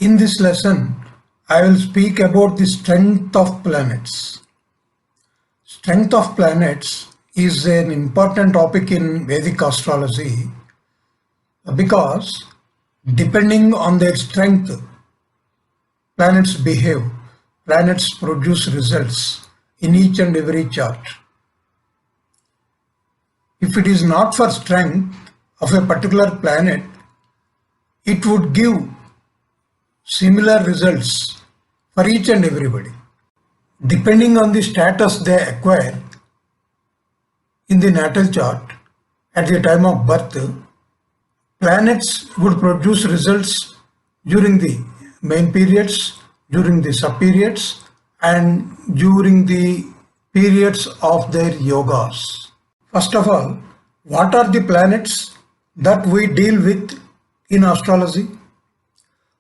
In this lesson, I will speak about the strength of planets. Strength of planets is an important topic in Vedic astrology because depending on their strength, planets behave, planets produce results in each and every chart. If it is not for strength of a particular planet, it would give similar results for each and everybody. Depending on the status they acquire in the natal chart at the time of birth, planets would produce results during the main periods, during the sub-periods, and during the periods of their yogas. First of all, what are the planets that we deal with in astrology?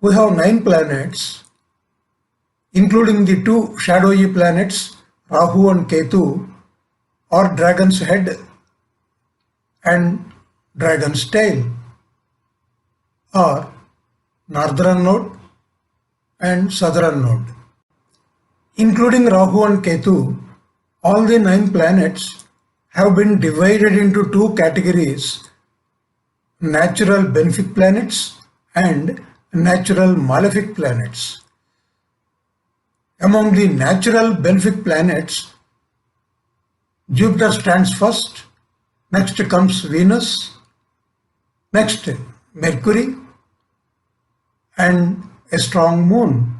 We have 9 planets, including the 2 shadowy planets, Rahu and Ketu, or dragon's head and dragon's tail, or northern node and southern node. Including Rahu and Ketu, all the 9 planets have been divided into 2 categories: natural benefic planets and natural malefic planets. Among the natural benefic planets, Jupiter stands first, next comes Venus, next Mercury, and a strong moon.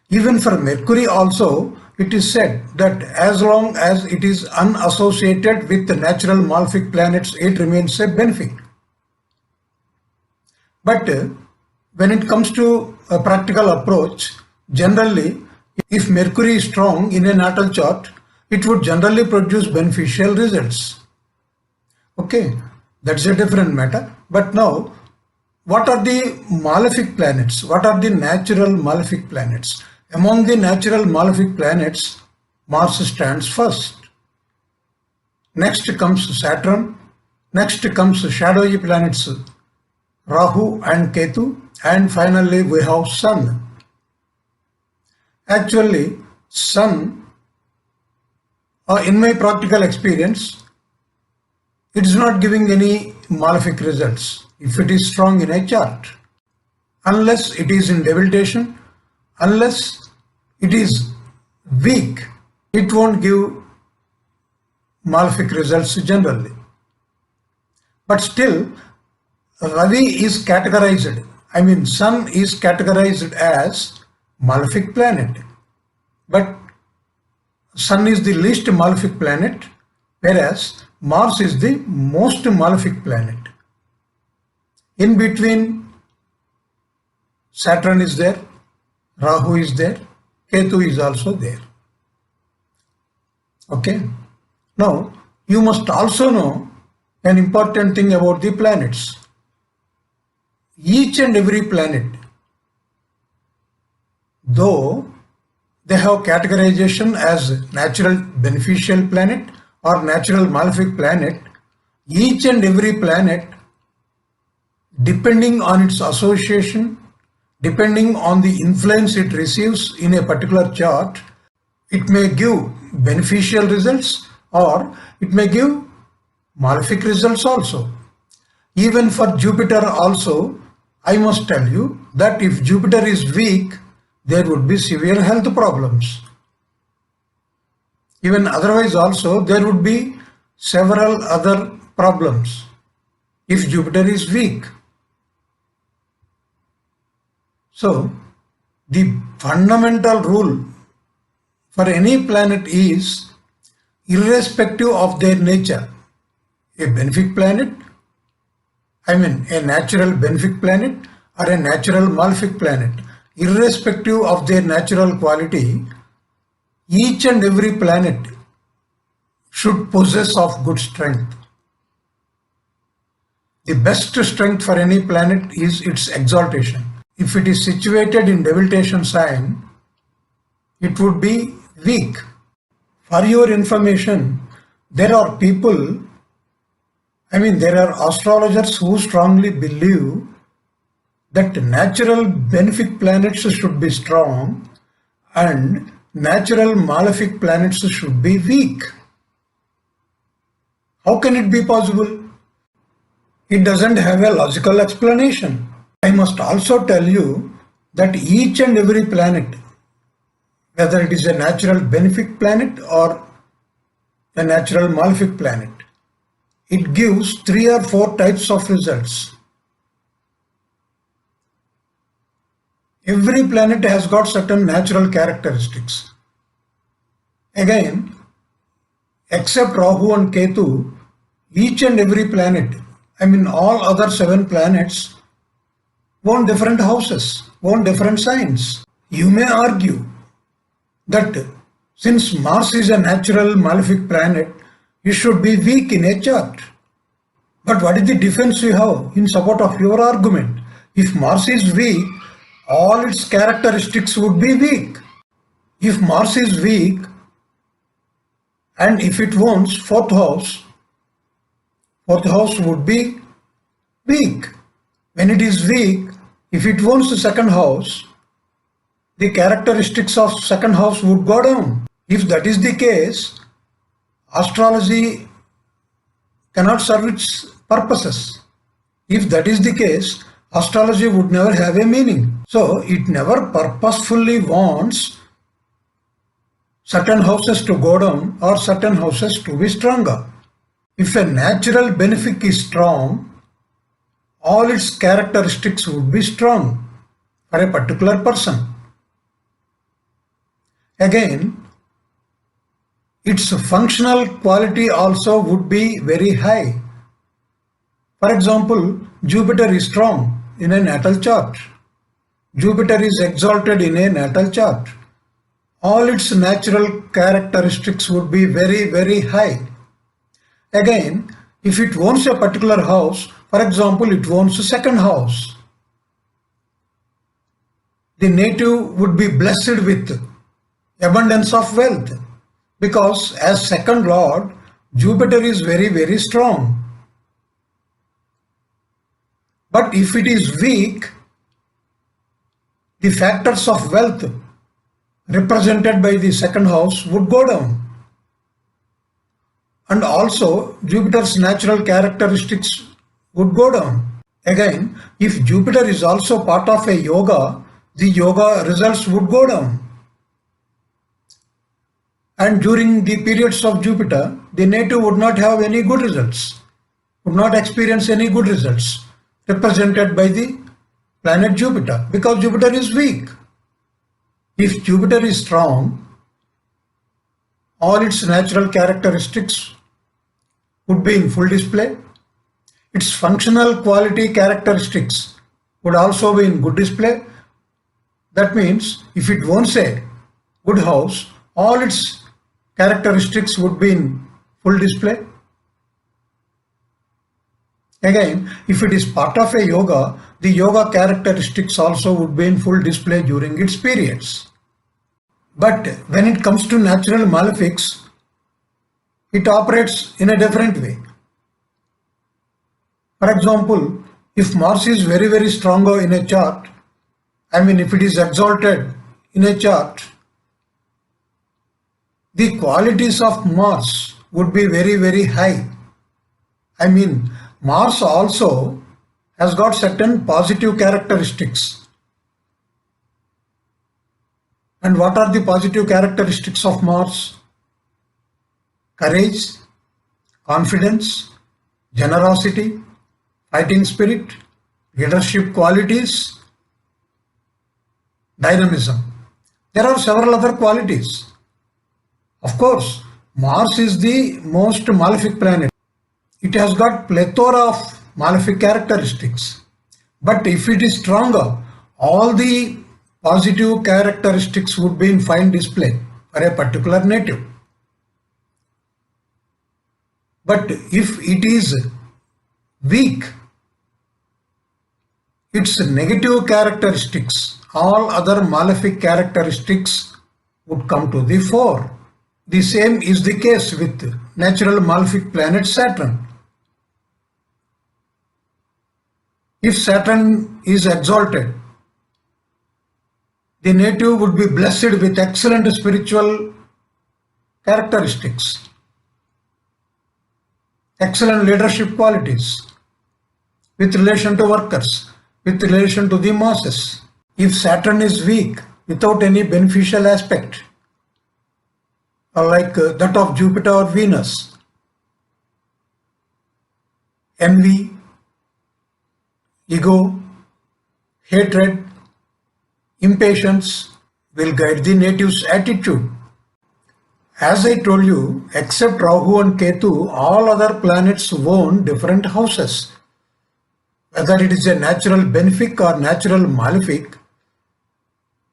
Even for Mercury also, it is said that as long as it is unassociated with the natural malefic planets, it remains a benefic. But when it comes to a practical approach, generally, if Mercury is strong in a natal chart, it would generally produce beneficial results. Okay, that's a different matter. But now, what are the malefic planets? What are the natural malefic planets? Among the natural malefic planets, Mars stands first. Next comes Saturn. Next comes shadowy planets Rahu and Ketu. And finally, we have Sun. Actually, Sun, in my practical experience, it is not giving any malefic results if it is strong in a chart, unless it is in debilitation, unless it is weak, it won't give malefic results generally. But still, Ravi is categorized, Sun is categorized as malefic planet, but Sun is the least malefic planet, whereas Mars is the most malefic planet. In between, Saturn is there, Rahu is there, Ketu is also there. Okay. Now, you must also know an important thing about the planets. Each and every planet, though they have categorization as natural beneficial planet or natural malefic planet, each and every planet, depending on its association, depending on the influence it receives in a particular chart, it may give beneficial results or it may give malefic results also. Even for Jupiter also, I must tell you that if Jupiter is weak, there would be severe health problems. Even otherwise also, there would be several other problems if Jupiter is weak. So, the fundamental rule for any planet is, irrespective of their nature, a benefic planet, a natural benefic planet or a natural malefic planet, irrespective of their natural quality, each and every planet should possess of good strength. The best strength for any planet is its exaltation. If it is situated in debilitation sign, it would be weak. For your information, there are people, there are astrologers who strongly believe that natural benefic planets should be strong and natural malefic planets should be weak. How can it be possible? It doesn't have a logical explanation. I must also tell you that each and every planet, whether it is a natural benefic planet or a natural malefic planet, it gives 3 or 4 types of results. Every planet has got certain natural characteristics. Again, except Rahu and Ketu, each and every planet, all other 7 planets, own different houses, own different signs. You may argue that since Mars is a natural malefic planet, it should be weak in a chart. But what is the defense you have in support of your argument? If Mars is weak, all its characteristics would be weak. If Mars is weak, and if it owns fourth house would be weak. When it is weak, if it owns the second house, the characteristics of second house would go down. If that is the case, astrology cannot serve its purposes. If that is the case, astrology would never have a meaning. So it never purposefully wants certain houses to go down or certain houses to be stronger. If a natural benefic is strong, all its characteristics would be strong for a particular person. Again, its functional quality also would be very high. For example, Jupiter is strong in a natal chart. Jupiter is exalted in a natal chart. All its natural characteristics would be very, very high. Again, if it owns a particular house, for example, it owns a second house, the native would be blessed with abundance of wealth, because as second lord, Jupiter is very, very strong. But if it is weak, the factors of wealth represented by the second house would go down. And also Jupiter's natural characteristics would go down. Again, if Jupiter is also part of a yoga, the yoga results would go down. And during the periods of Jupiter, the native would not have any good results, would not experience any good results represented by the planet Jupiter, because Jupiter is weak. If Jupiter is strong, all its natural characteristics would be in full display. Its functional quality characteristics would also be in good display. That means if it owns a good house, all its characteristics would be in full display. Again, if it is part of a yoga, the yoga characteristics also would be in full display during its periods. But when it comes to natural malefics, it operates in a different way. For example, if Mars is very, very stronger in a chart, if it is exalted in a chart, the qualities of Mars would be very, very high. Mars also has got certain positive characteristics. And what are the positive characteristics of Mars? Courage, confidence, generosity, fighting spirit, leadership qualities, dynamism. There are several other qualities. Of course, Mars is the most malefic planet. It has got plethora of malefic characteristics. But if it is stronger, all the positive characteristics would be in fine display for a particular native. But if it is weak, its negative characteristics, all other malefic characteristics would come to the fore. The same is the case with natural malefic planet Saturn. If Saturn is exalted, the native would be blessed with excellent spiritual characteristics, excellent leadership qualities with relation to workers, with relation to the masses. If Saturn is weak, without any beneficial aspect, like that of Jupiter or Venus, envy, ego, hatred, impatience will guide the native's attitude. As I told you, except Rahu and Ketu, all other planets own different houses. Whether it is a natural benefic or natural malefic,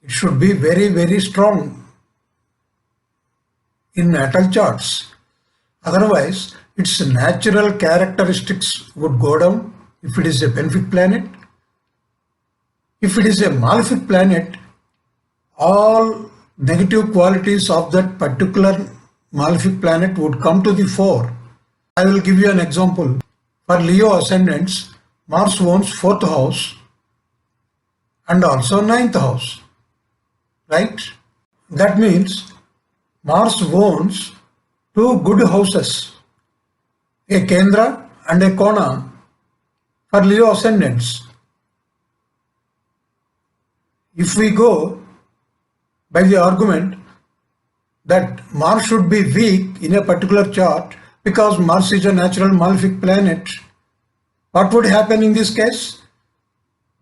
it should be very, very strong in natal charts. Otherwise, its natural characteristics would go down if it is a benefic planet. If it is a malefic planet, all negative qualities of that particular malefic planet would come to the fore. I will give you an example. For Leo ascendants, Mars owns 4th house and also 9th house, right? That means Mars owns two good houses, a Kendra and a Kona for Leo ascendants. If we go by the argument that Mars should be weak in a particular chart because Mars is a natural malefic planet, what would happen in this case?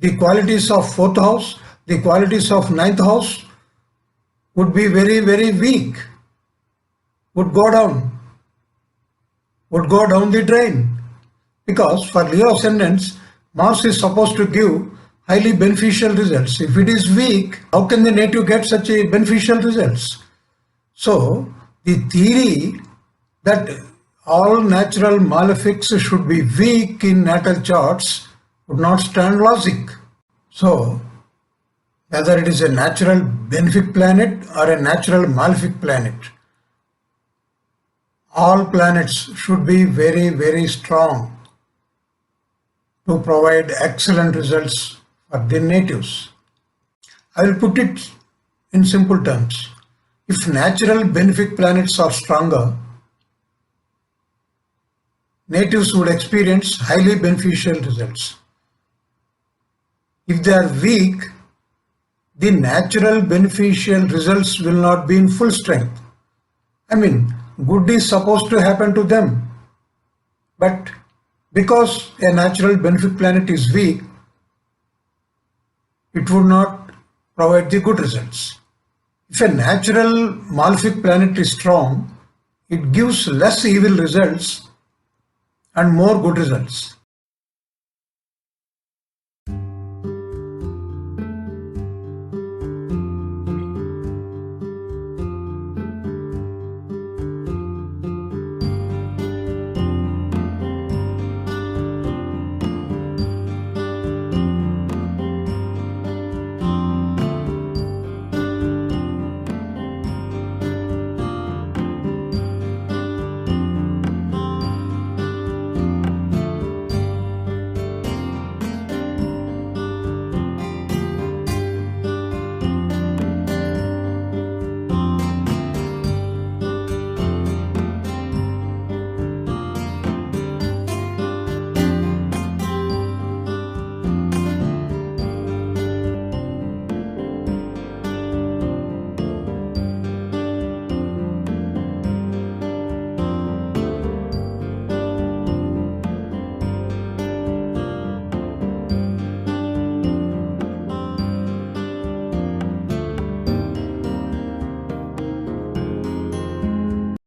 The qualities of 4th house, the qualities of 9th house would be very, very weak, would go down the drain. Because for Leo ascendants, Mars is supposed to give highly beneficial results. If it is weak, how can the native get such a beneficial results? So the theory that all natural malefics should be weak in natal charts would not stand logic. So whether it is a natural benefic planet or a natural malefic planet, all planets should be very, very strong to provide excellent results for the natives. I will put it in simple terms. If natural benefic planets are stronger, natives would experience highly beneficial results. If they are weak, the natural beneficial results will not be in full strength. I mean, good is supposed to happen to them, but because a natural benefic planet is weak, it would not provide the good results. If a natural malefic planet is strong, it gives less evil results and more good results.